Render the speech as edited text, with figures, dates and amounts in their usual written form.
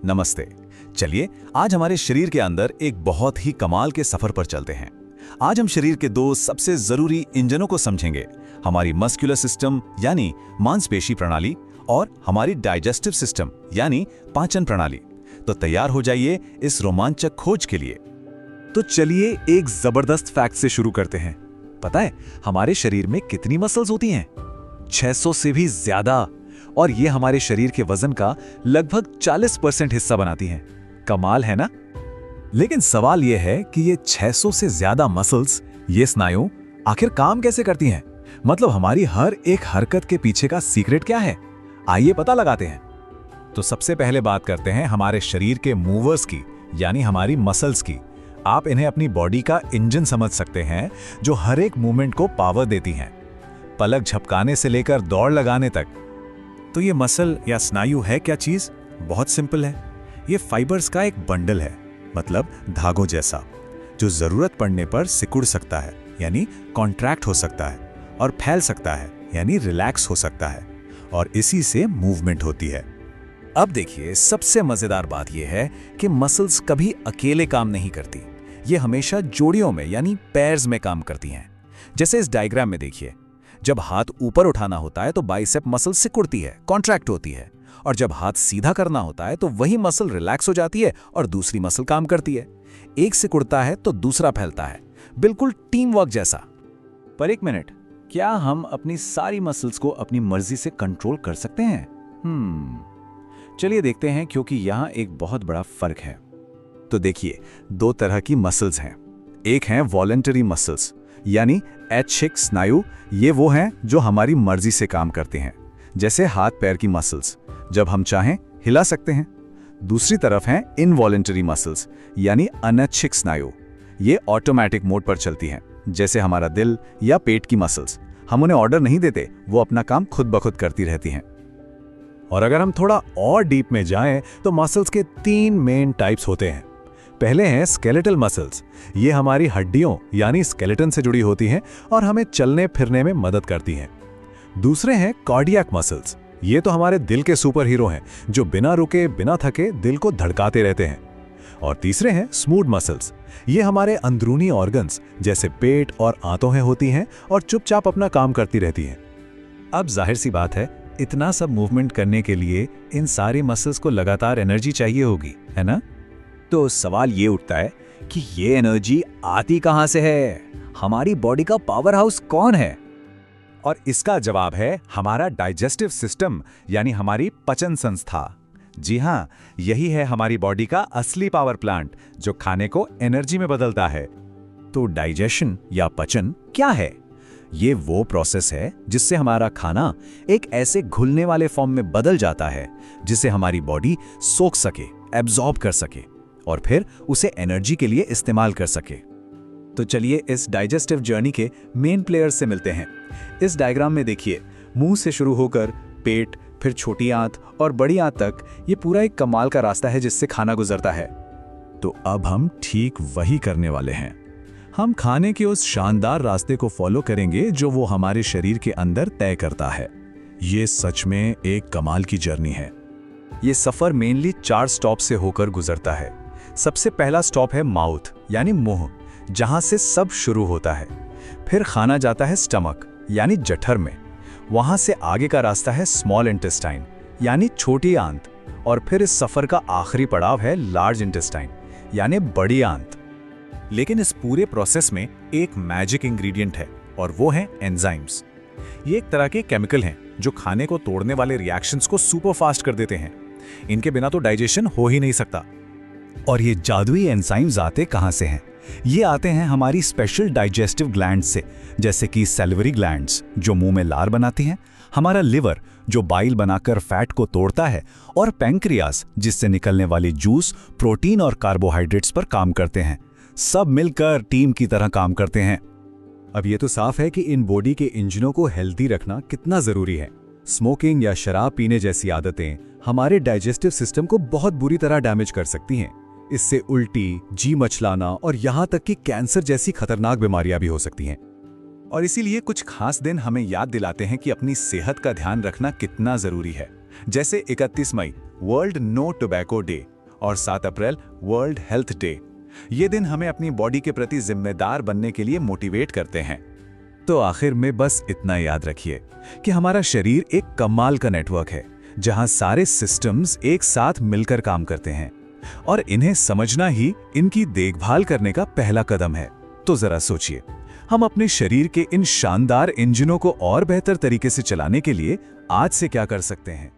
नमस्ते। चलिए आज हमारे शरीर के अंदर एक बहुत ही कमाल के सफर पर चलते हैं। आज हम शरीर के दो सबसे जरूरी इंजनों को समझेंगे, हमारी मस्कुलर सिस्टम यानी मांसपेशी प्रणाली और हमारी डाइजेस्टिव सिस्टम यानी पाचन प्रणाली। तो तैयार हो जाइए इस रोमांचक खोज के लिए। तो चलिए एक जबरदस्त फैक्ट से शुरू करते हैं। पता है हमारे शरीर में कितनी मसल्स होती हैं? 600 से भी ज्यादा, और ये हमारे शरीर के वजन का लगभग 40% हिस्सा बनाती हैं। कमाल है ना? लेकिन सवाल यह है कि ये 600 से ज्यादा मसल्स, ये स्नायु आखिर काम कैसे करती हैं? मतलब हमारी हर एक हरकत के पीछे का सीक्रेट क्या है? आइए पता लगाते हैं। तो सबसे पहले बात करते हैं हमारे शरीर के मूवर्स की, यानी हमारी मसल्स की। आप इन्हें अपनी बॉडी का इंजन समझ सकते हैं, जो हर एक मूवमेंट को पावर देती हैं, पलक झपकाने से लेकर दौड़ लगाने तक। तो ये मसल या स्नायु है क्या चीज? बहुत सिंपल है। ये फाइबर्स का एक बंडल है, मतलब धागों जैसा, जो जरूरत पड़ने पर सिकुड़ सकता है यानी कॉन्ट्रैक्ट हो सकता है, और फैल सकता है यानी रिलैक्स हो सकता है, और इसी से मूवमेंट होती है। अब देखिए सबसे मजेदार बात यह है कि मसल्स कभी अकेले काम नहीं करती, ये हमेशा जोड़ियों में यानी पैर्स में काम करती हैं। जैसे इस डायग्राम में देखिए, जब हाथ ऊपर उठाना होता है तो बाइसेप मसल सिकुड़ती है, कॉन्ट्रैक्ट होती है, और जब हाथ सीधा करना होता है तो वही मसल रिलैक्स हो जाती है और दूसरी मसल काम करती है। एक सिकुड़ता है तो दूसरा फैलता है, बिल्कुल टीम वर्क जैसा। पर एक मिनट, क्या हम अपनी सारी मसल्स को अपनी मर्जी से कंट्रोल कर सकते हैं? चलिए देखते हैं, क्योंकि यहाँ एक बहुत बड़ा फर्क है। तो देखिए, दो तरह की मसल्स हैं। एक है वॉलंटरी मसल्स यानी ऐच्छिक स्नायु। ये वो हैं जो हमारी मर्जी से काम करते हैं, जैसे हाथ पैर की मसल्स, जब हम चाहें हिला सकते हैं। दूसरी तरफ हैं इनवॉलंटरी मसल्स यानी अनैच्छिक स्नायु। ये ऑटोमेटिक मोड पर चलती हैं, जैसे हमारा दिल या पेट की मसल्स। हम उन्हें ऑर्डर नहीं देते, वो अपना काम खुद ब खुद करती रहती हैं। और अगर हम थोड़ा और डीप में जाएं तो मसल्स के 3 मेन टाइप्स होते हैं। पहले हैं स्केलेटल मसल्स। ये हमारी हड्डियों यानी स्केलेटन से जुड़ी होती हैं और हमें चलने फिरने में मदद करती हैं। दूसरे हैं कार्डियक मसल्स। ये तो हमारे दिल के सुपर हीरो हैं, जो बिना रुके बिना थके दिल को धड़काते रहते हैं। और तीसरे हैं स्मूथ मसल्स। ये हमारे अंदरूनी ऑर्गन्स जैसे पेट और आंतों होती हैं और चुपचाप अपना काम करती रहती हैं। अब जाहिर सी बात है, इतना सब मूवमेंट करने के लिए इन सारी मसल्स को लगातार एनर्जी चाहिए होगी, है ना? तो सवाल ये उठता है कि ये एनर्जी आती कहां से है? हमारी बॉडी का पावर हाउस कौन है? और इसका जवाब है हमारा डाइजेस्टिव सिस्टम यानी हमारी पचन संस्था। जी हाँ, यही है हमारी बॉडी का असली पावर प्लांट, जो खाने को एनर्जी में बदलता है। तो डाइजेशन या पचन क्या है? ये वो प्रोसेस है जिससे हमारा खाना एक ऐसे घुलने वाले फॉर्म में बदल जाता है जिसे हमारी बॉडी सोख सके, एब्जॉर्ब कर सके और फिर उसे एनर्जी के लिए इस्तेमाल कर सके। तो चलिए इस डाइजेस्टिव जर्नी के मेन प्लेयर्स से मिलते हैं। इस डायग्राम में देखिए, मुंह से शुरू होकर पेट, फिर छोटी आंत और बड़ी आंत तक ये पूरा एक कमाल का रास्ता है जिससे खाना गुजरता है। तो अब हम ठीक वही करने वाले हैं। हम खाने के उस शानदार रास्ते को फॉलो करेंगे जो वो हमारे शरीर के अंदर तय करता है। ये सच में एक कमाल की जर्नी है। ये सफर मेनली 4 स्टॉप से होकर गुजरता है। सबसे पहला स्टॉप है माउथ यानी मुंह, जहां से सब शुरू होता है। फिर खाना जाता है स्टमक यानी जठर में। वहां से आगे का रास्ता है स्मॉल इंटेस्टाइन यानी छोटी आंत, और फिर इस सफर का आखिरी पड़ाव है लार्ज इंटेस्टाइन यानी बड़ी आंत। लेकिन इस पूरे प्रोसेस में एक मैजिक इंग्रेडिएंट है, और वो है एंजाइम्स। ये एक तरह के केमिकल हैं जो खाने को तोड़ने वाले रिएक्शंस को सुपर फास्ट कर देते हैं। इनके बिना तो डाइजेशन हो ही नहीं सकता। और ये जादुई एंजाइम्स आते कहां से हैं? ये आते हैं हमारी स्पेशल डाइजेस्टिव ग्लैंड्स से, जैसे कि सैलिवरी ग्लैंड्स जो मुंह में लार बनाती हैं, हमारा लिवर जो बाइल बनाकर फैट को तोड़ता है, और पैंक्रियास जिससे निकलने वाली जूस प्रोटीन और कार्बोहाइड्रेट्स पर काम करते हैं। सब मिलकर टीम की तरह काम करते हैं। अब ये तो साफ है कि इन बॉडी के इंजनों को हेल्दी रखना कितना जरूरी है। स्मोकिंग या शराब पीने जैसी आदतें हमारे डाइजेस्टिव सिस्टम को बहुत बुरी तरह डैमेज कर सकती हैं। इससे उल्टी, जी मचलाना और यहाँ तक कि कैंसर जैसी खतरनाक बीमारियां भी हो सकती हैं। और इसीलिए कुछ खास दिन हमें याद दिलाते हैं कि अपनी सेहत का ध्यान रखना कितना जरूरी है। जैसे 31 मई वर्ल्ड नो टोबैको डे और 7 अप्रैल वर्ल्ड हेल्थ डे। ये दिन हमें अपनी बॉडी के प्रति जिम्मेदार बनने के लिए मोटिवेट करते हैं। तो आखिर में बस इतना याद रखिए कि हमारा शरीर एक कमाल का नेटवर्क है, जहां सारे सिस्टम्स एक साथ मिलकर काम करते हैं, और इन्हें समझना ही इनकी देखभाल करने का पहला कदम है। तो जरा सोचिए, हम अपने शरीर के इन शानदार इंजनों को और बेहतर तरीके से चलाने के लिए आज से क्या कर सकते हैं।